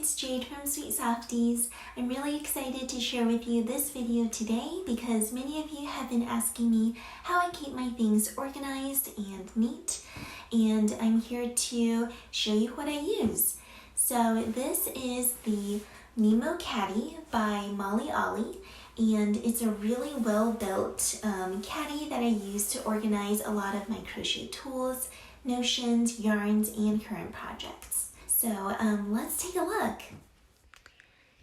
it's Jade from Sweet Softies. I'm really excited to share with you this video today because many of you have been asking me how I keep my things organized and neat, and I'm here to show you what I use. So this is the Mimmo Caddy by MollieOllie's, and it's a really well-built caddy that I use to organize a lot of my crochet tools, notions, yarns, and current projects. So let's take a look.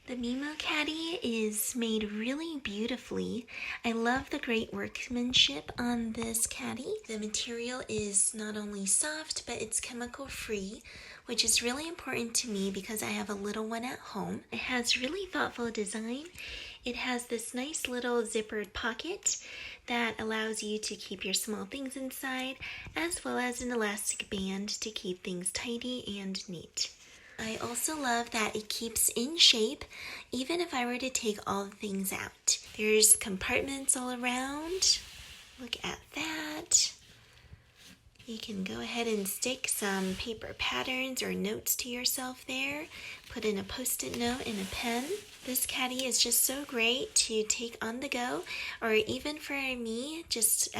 The Mimmo Caddy is made really beautifully. I love the great workmanship on this caddy. The material is not only soft, but it's chemical free, which is really important to me because I have a little one at home. It has really thoughtful design. It has this nice little zippered pocket that allows you to keep your small things inside, as well as an elastic band to keep things tidy and neat. I also love that it keeps in shape even if I were to take all the things out. There's compartments all around. Look at that. You can go ahead and stick some paper patterns or notes to yourself there. Put in a post-it note and a pen. This caddy is just so great to take on the go, or even for me, just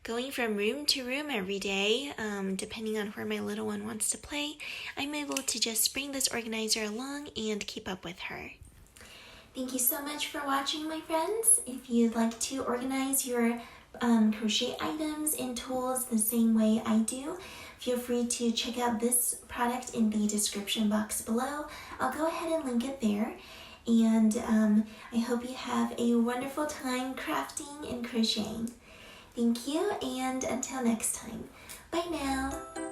going from room to room every day, depending on where my little one wants to play. I'm able to just bring this organizer along and keep up with her. Thank you so much for watching, my friends. If you'd like to organize your crochet items and tools the same way I do, feel free to check out this product in the description box below. I'll go ahead and link it there. And I hope you have a wonderful time crafting and crocheting. Thank you, and until next time, bye now.